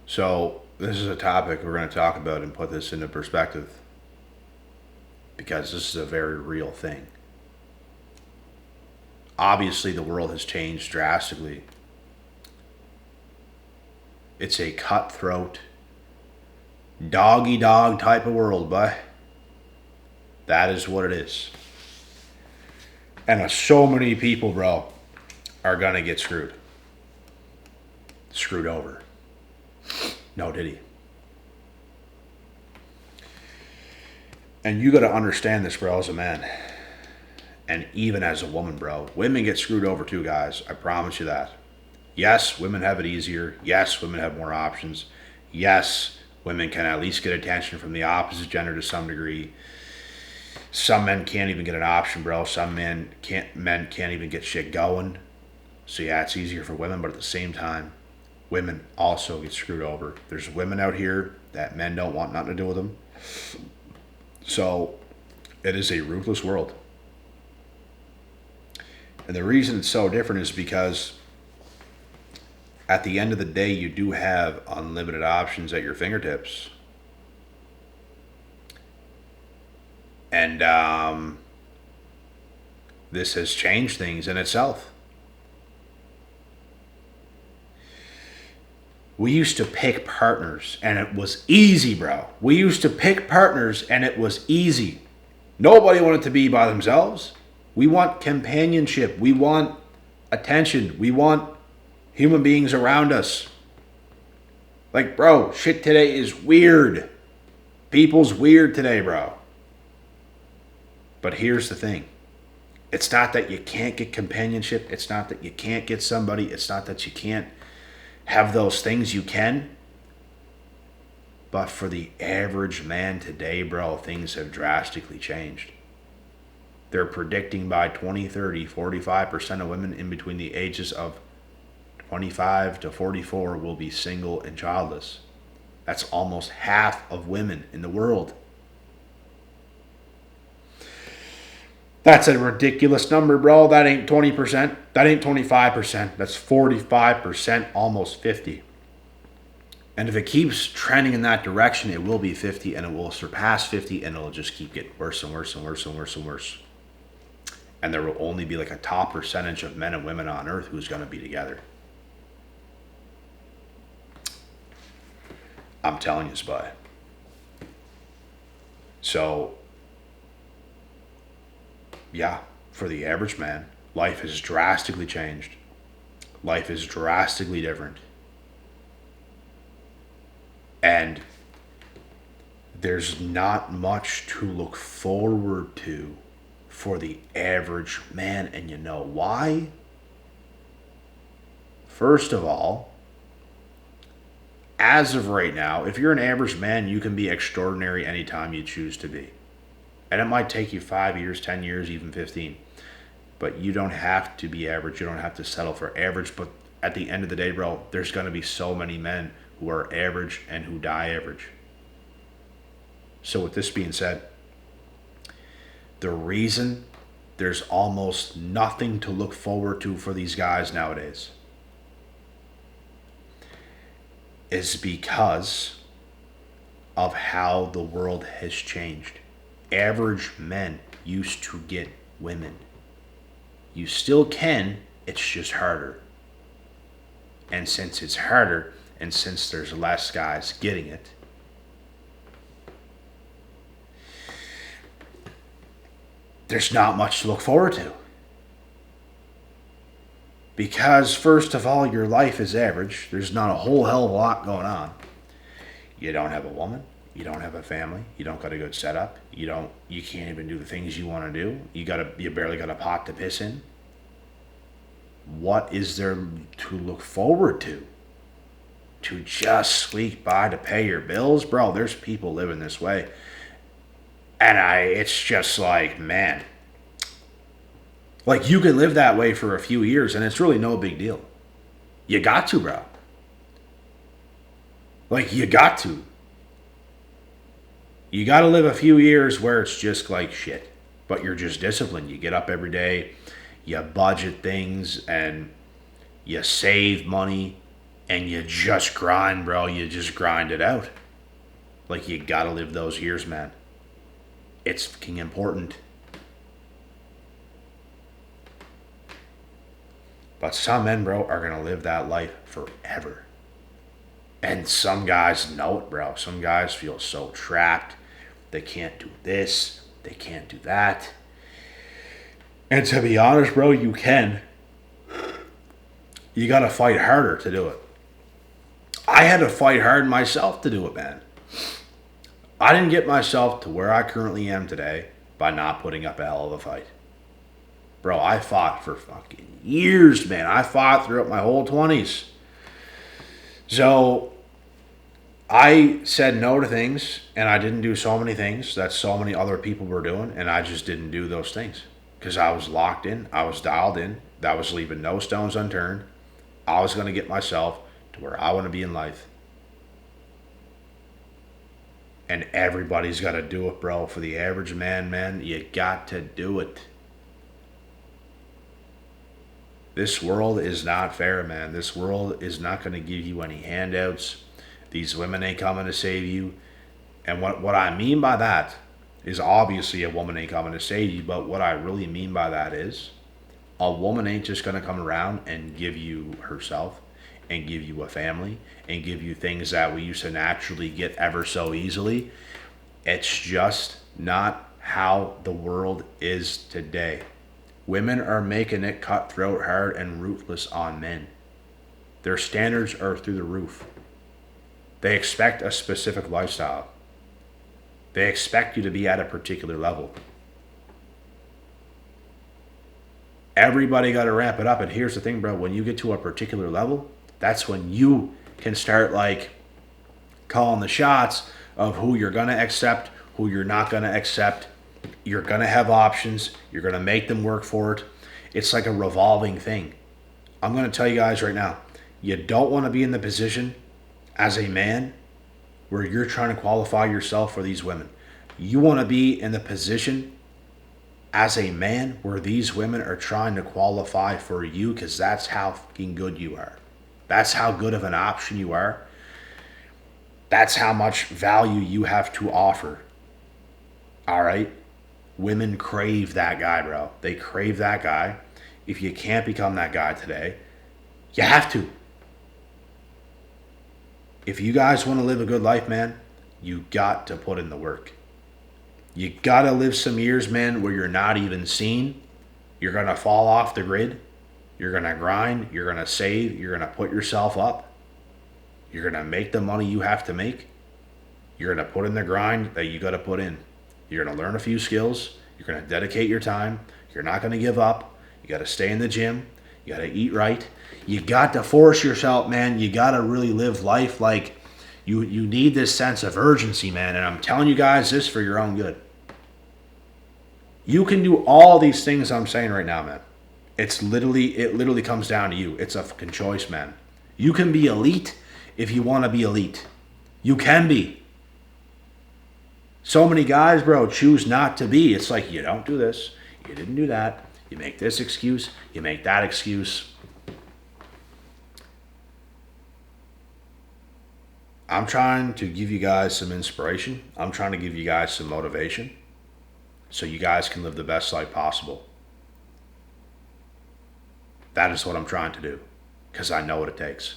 So this is a topic we're going to talk about and put this into perspective because this is a very real thing. Obviously, the world has changed drastically. It's a cutthroat, doggy dog type of world, but that is what it is. And so many people, bro, are going to get screwed. Screwed over. No, did he? And you got to understand this, bro, as a man. And even as a woman, bro. Women get screwed over too, guys. I promise you that. Yes, women have it easier. Yes, women have more options. Yes, women can at least get attention from the opposite gender to some degree. Some men can't even get an option, bro. Some men can't even get shit going. So yeah, it's easier for women, but at the same time, women also get screwed over. There's women out here that men don't want nothing to do with them. So it is a ruthless world. And the reason it's so different is because at the end of the day, you do have unlimited options at your fingertips. And this has changed things in itself. We used to pick partners and it was easy, bro. We used to pick partners and it was easy. Nobody wanted to be by themselves. We want companionship. We want attention. We want human beings around us. Like, bro, shit today is weird. People's weird today, bro. But here's the thing. It's not that you can't get companionship. It's not that you can't get somebody. It's not that you can't have those things. You can. But for the average man today, bro, things have drastically changed. They're predicting by 2030, 45% of women in between the ages of 25 to 44 will be single and childless. That's almost half of women in the world. That's a ridiculous number, bro. That ain't 20%. That ain't 25%. That's 45%, almost 50. And if it keeps trending in that direction, it will be 50 and it will surpass 50 and it'll just keep getting worse and worse and worse and worse and worse. And there will only be like a top percentage of men and women on earth who's going to be together. I'm telling you, Spy. So, yeah, for the average man, life has drastically changed. Life is drastically different. And there's not much to look forward to for the average man. And you know why? First of all, as of right now, if you're an average man, you can be extraordinary anytime you choose to be. And it might take you 5 years, 10 years, even 15. But you don't have to be average. You don't have to settle for average. But at the end of the day, bro, there's going to be so many men who are average and who die average. So with this being said, the reason there's almost nothing to look forward to for these guys nowadays is because of how the world has changed. Average men used to get women. You still can, it's just harder. And since it's harder, and since there's less guys getting it, there's not much to look forward to. Because first of all, your life is average. There's not a whole hell of a lot going on. You don't have a woman. You don't have a family. You don't got a good setup. You can't even do the things you want to do. You barely got a pot to piss in. What is there to look forward to? To just squeak by to pay your bills? Bro, there's people living this way. And it's just like, man. Like, you can live that way for a few years, and it's really no big deal. You got to, bro. Like, you got to. You got to live a few years where it's just like shit. But you're just disciplined. You get up every day. You budget things, and you save money. And you just grind, bro. You just grind it out. Like, you gotta live those years, man. It's fucking important. But some men, bro, are gonna live that life forever. And some guys know it, bro. Some guys feel so trapped. They can't do this. They can't do that. And to be honest, bro, you can. You gotta fight harder to do it. I had to fight hard myself to do it, man. I didn't get myself to where I currently am today by not putting up a hell of a fight. Bro, I fought for fucking years, man. I fought throughout my whole 20s. So, I said no to things, and I didn't do so many things that so many other people were doing, and I just didn't do those things. Because I was locked in, I was dialed in, that was leaving no stones unturned. I was going to get myself to where I want to be in life. And everybody's got to do it, bro. For the average man, you got to do it. This world is not fair, man. This world is not going to give you any handouts. These women ain't coming to save you. And what I mean by that is, obviously a woman ain't coming to save you, but what I really mean by that is a woman ain't just going to come around and give you herself and give you a family and give you things that we used to naturally get ever so easily. It's just not how the world is today. Women are making it cutthroat, hard, and ruthless on men. Their standards are through the roof. They expect a specific lifestyle. They expect you to be at a particular level. Everybody got to ramp it up. And here's the thing, bro. When you get to a particular level, that's when you can start like calling the shots of who you're going to accept, who you're not going to accept. You're going to have options. You're going to make them work for it. It's like a revolving thing. I'm going to tell you guys right now, you don't want to be in the position as a man where you're trying to qualify yourself for these women. You want to be in the position as a man where these women are trying to qualify for you, because that's how fucking good you are. That's how good of an option you are. That's how much value you have to offer. All right? Women crave that guy, bro. They crave that guy. If you can't become that guy today, you have to. If you guys want to live a good life, man, you got to put in the work. You got to live some years, man, where you're not even seen. You're going to fall off the grid. You're going to grind. You're going to save. You're going to put yourself up. You're going to make the money you have to make. You're going to put in the grind that you got to put in. You're going to learn a few skills. You're going to dedicate your time. You're not going to give up. You got to stay in the gym. You got to eat right. You got to force yourself, man. You got to really live life like you need this sense of urgency, man. And I'm telling you guys this for your own good. You can do all these things I'm saying right now, man. It literally comes down to you. It's a fucking choice, man. You can be elite if you want to be elite. You can be. So many guys, bro, choose not to be. It's like, you don't do this. You didn't do that. You make this excuse. You make that excuse. I'm trying to give you guys some inspiration. I'm trying to give you guys some motivation so you guys can live the best life possible. That is what I'm trying to do, because I know what it takes.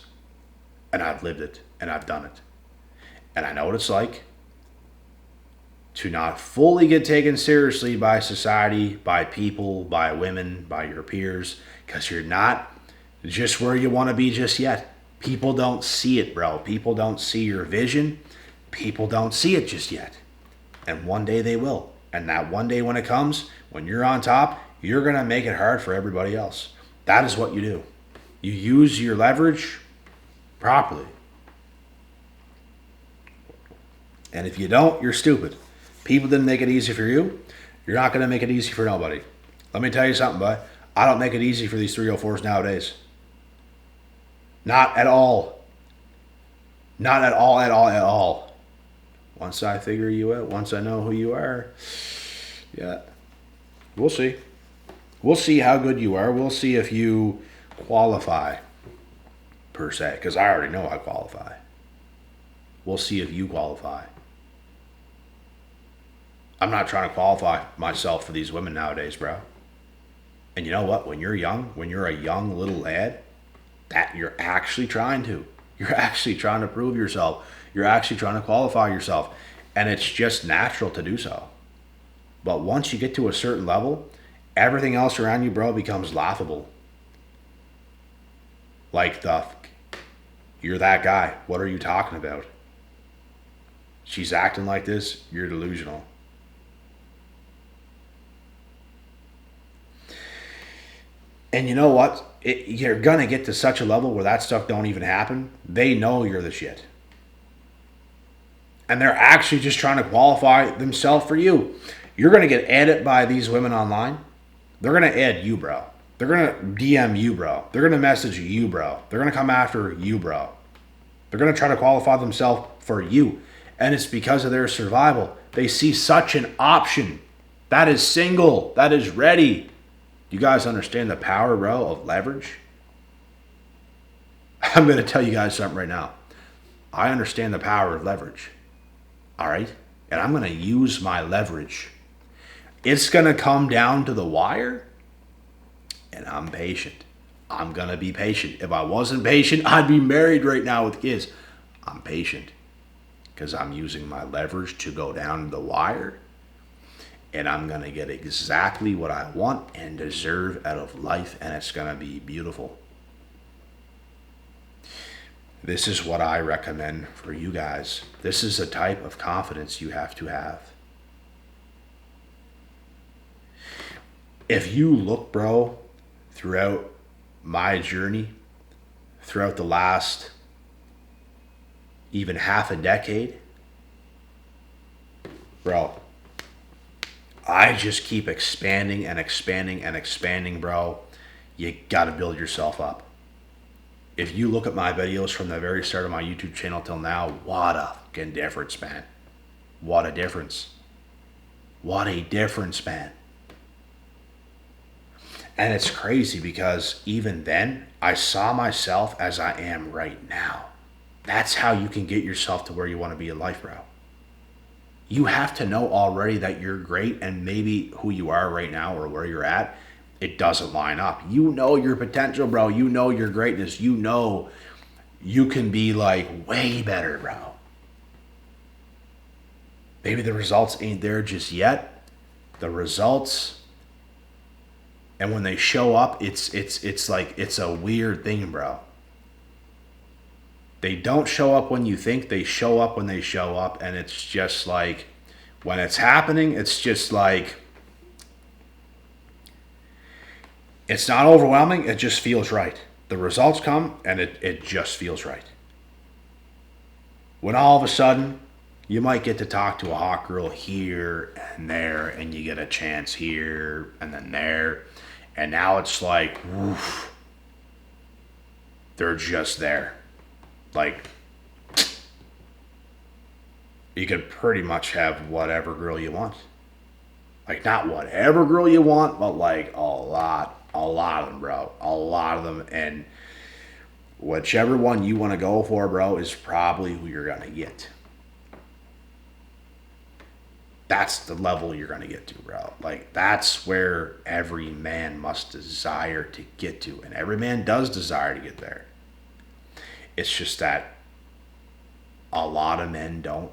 And I've lived it, and I've done it. And I know what it's like to not fully get taken seriously by society, by people, by women, by your peers, because you're not just where you want to be just yet. People don't see it, bro. People don't see your vision. People don't see it just yet. And one day they will. And that one day when it comes, when you're on top, you're going to make it hard for everybody else. That is what you do. You use your leverage properly. And if you don't, you're stupid. People didn't make it easy for you. You're not going to make it easy for nobody. Let me tell you something, bud. I don't make it easy for these 304s nowadays. Not at all. Not at all, at all, at all. Once I figure you out, once I know who you are, yeah, we'll see. We'll see how good you are. We'll see if you qualify per se, because I already know I qualify. We'll see if you qualify. I'm not trying to qualify myself for these women nowadays, bro. And you know what? When you're young, when you're a young little lad, that you're actually trying to. You're actually trying to prove yourself. You're actually trying to qualify yourself. And it's just natural to do so. But once you get to a certain level, everything else around you, bro, becomes laughable. Like you're that guy. What are you talking about? She's acting like this. You're delusional. And you know what? You're going to get to such a level where that stuff don't even happen. They know you're the shit. And they're actually just trying to qualify themselves for you. You're going to get added by these women online. They're going to add you, bro. They're going to DM you, bro. They're going to message you, bro. They're going to come after you, bro. They're going to try to qualify themselves for you. And it's because of their survival. They see such an option that is single, that is ready. You guys understand the power, bro, of leverage? I'm going to tell you guys something right now. I understand the power of leverage. All right? And I'm going to use my leverage. It's going to come down to the wire, and I'm patient. I'm going to be patient. If I wasn't patient, I'd be married right now with kids. I'm patient because I'm using my leverage to go down to the wire. And I'm going to get exactly what I want and deserve out of life. And it's going to be beautiful. This is what I recommend for you guys. This is a type of confidence you have to have. If you look, bro, throughout my journey, throughout the last even half a decade, bro, I just keep expanding and expanding and expanding, bro. You got to build yourself up. If you look at my videos from the very start of my YouTube channel till now, what a fucking difference, man. What a difference. What a difference, man. And it's crazy because even then, I saw myself as I am right now. That's how you can get yourself to where you want to be in life, bro. You have to know already that you're great, and maybe who you are right now or where you're at, it doesn't line up. You know your potential, bro. You know your greatness. You know you can be like way better, bro. Maybe the results ain't there just yet. The results, and when they show up, it's like it's a weird thing, bro. They don't show up when you think. They show up when they show up. And it's just like, when it's happening, it's just like, it's not overwhelming. It just feels right. The results come and it just feels right. When all of a sudden, you might get to talk to a hot girl here and there, and you get a chance here and then there. And now it's like, woof, they're just there. Like, you could pretty much have whatever girl you want. Like, not whatever girl you want, but like a lot of them, bro. A lot of them. And whichever one you want to go for, bro, is probably who you're going to get. That's the level you're going to get to, bro. Like, that's where every man must desire to get to. And every man does desire to get there. It's just that a lot of men don't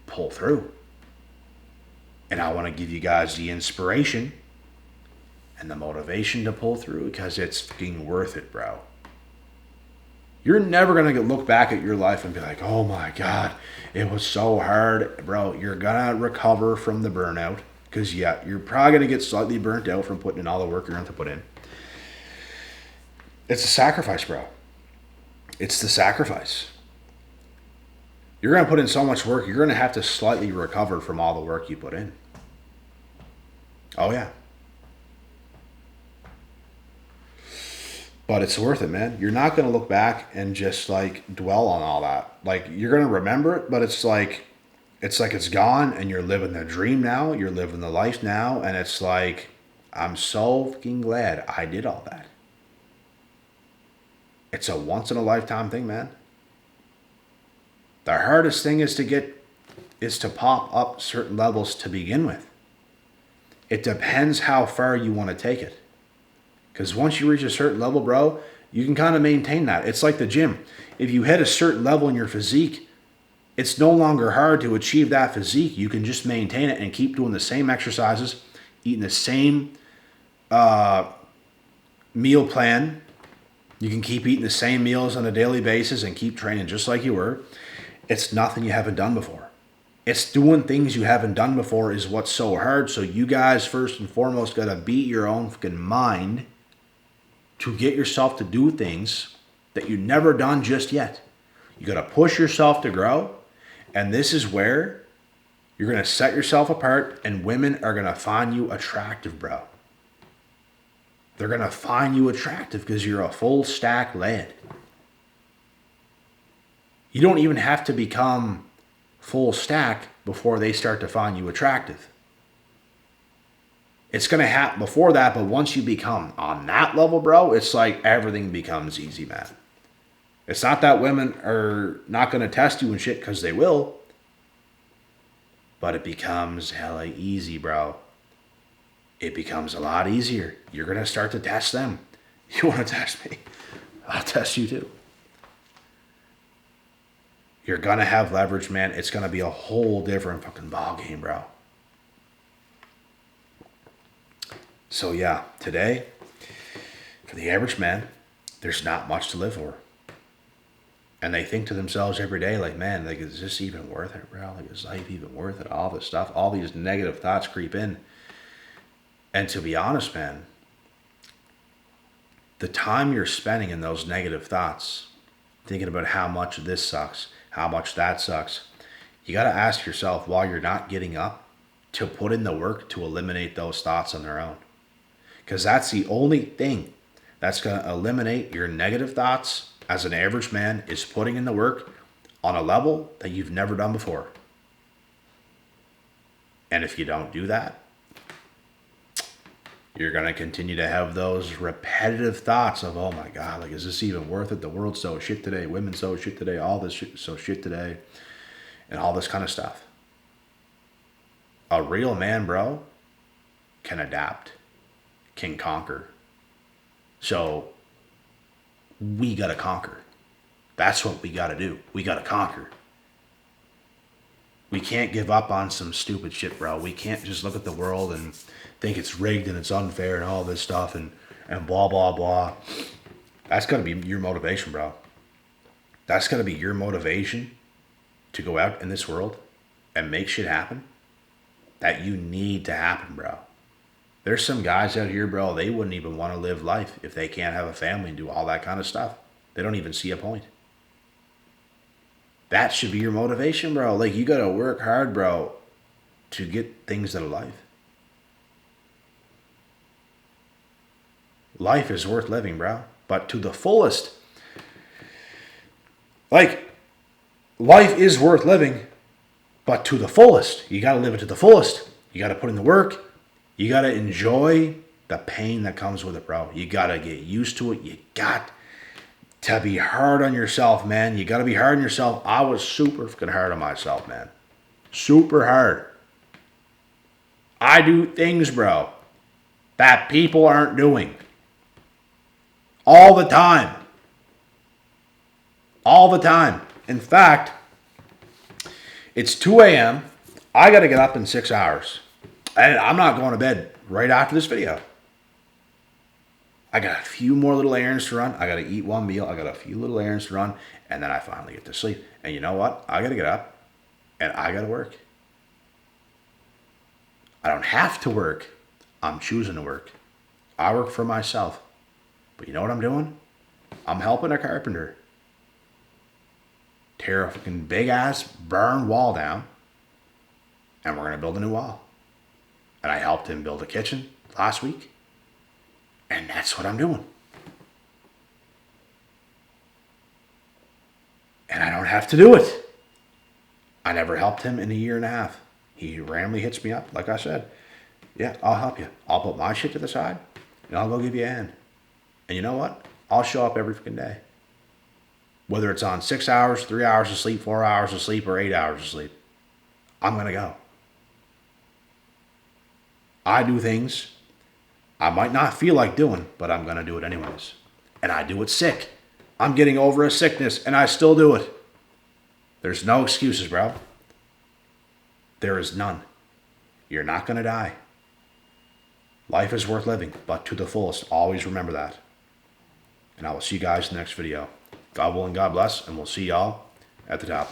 pull through. And I want to give you guys the inspiration and the motivation to pull through, because it's fucking worth it, bro. You're never going to look back at your life and be like, oh my God, it was so hard. Bro, you're going to recover from the burnout, because yeah, you're probably going to get slightly burnt out from putting in all the work you're going to put in. It's a sacrifice, bro. It's the sacrifice. You're going to put in so much work, you're going to have to slightly recover from all the work you put in. Oh, yeah. But it's worth it, man. You're not going to look back and just like dwell on all that. Like, you're going to remember it, but it's like it's gone, and you're living the dream now. You're living the life now. And it's like, I'm so fucking glad I did all that. It's a once in a lifetime thing, man. The hardest thing is to pop up certain levels to begin with. It depends how far you want to take it. Because once you reach a certain level, bro, you can kind of maintain that. It's like the gym. If you hit a certain level in your physique, it's no longer hard to achieve that physique. You can just maintain it and keep doing the same exercises, eating the same meal plan. You can keep eating the same meals on a daily basis and keep training just like you were. It's nothing you haven't done before. It's doing things you haven't done before is what's so hard. So you guys, first and foremost, got to beat your own fucking mind to get yourself to do things that you've never done just yet. You got to push yourself to grow. And this is where you're going to set yourself apart, and women are going to find you attractive, bro. They're going to find you attractive because you're a full stack lad. You don't even have to become full stack before they start to find you attractive. It's going to happen before that, but once you become on that level, bro, it's like everything becomes easy, man. It's not that women are not going to test you and shit, because they will. But it becomes hella easy, bro. It becomes a lot easier. You're going to start to test them. You want to test me? I'll test you too. You're going to have leverage, man. It's going to be a whole different fucking ball game, bro. So yeah, today, for the average man, there's not much to live for. And they think to themselves every day, like, man, like, is this even worth it, bro? Like, is life even worth it? All this stuff, all these negative thoughts creep in. And to be honest, man, the time you're spending in those negative thoughts, thinking about how much this sucks, how much that sucks, you got to ask yourself, while you're not getting up, to put in the work to eliminate those thoughts on their own. Because that's the only thing that's going to eliminate your negative thoughts as an average man, is putting in the work on a level that you've never done before. And if you don't do that, you're going to continue to have those repetitive thoughts of, oh my God, like, is this even worth it? The world's so shit today. Women so shit today. All this shit so shit today. And all this kind of stuff. A real man, bro, can adapt, can conquer. So we got to conquer. That's what we got to do. We got to conquer. We can't give up on some stupid shit, bro. We can't just look at the world and think it's rigged and it's unfair and all this stuff and blah, blah, blah. That's got to be your motivation, bro. That's got to be your motivation to go out in this world and make shit happen that you need to happen, bro. There's some guys out here, bro, they wouldn't even want to live life if they can't have a family and do all that kind of stuff. They don't even see a point. That should be your motivation, bro. Like, you got to work hard, bro, to get things out of life. Life is worth living, bro, but to the fullest. Like, life is worth living, but to the fullest. You got to live it to the fullest. You got to put in the work. You got to enjoy the pain that comes with it, bro. You got to get used to it. You got to be hard on yourself, man. You got to be hard on yourself. I was super fucking hard on myself, man. Super hard. I do things, bro, that people aren't doing. All the time. All the time. In fact, it's 2 a.m. I got to get up in 6 hours. And I'm not going to bed right after this video. I got a few more little errands to run. I got to eat one meal. I got a few little errands to run. And then I finally get to sleep. And you know what? I got to get up. And I got to work. I don't have to work. I'm choosing to work. I work for myself. But you know what I'm doing? I'm helping a carpenter tear a fucking big-ass burn wall down. And we're going to build a new wall. And I helped him build a kitchen last week. And that's what I'm doing. And I don't have to do it. I never helped him in a year and a half. He randomly hits me up, like I said. Yeah, I'll help you. I'll put my shit to the side, and I'll go give you a hand. And you know what? I'll show up every freaking day. Whether it's on 6 hours, 3 hours of sleep, 4 hours of sleep, or 8 hours of sleep, I'm going to go. I do things I might not feel like doing, but I'm going to do it anyways. And I do it sick. I'm getting over a sickness and I still do it. There's no excuses, bro. There is none. You're not going to die. Life is worth living, but to the fullest. Always remember that. And I will see you guys in the next video. God willing, God bless, and we'll see y'all at the top.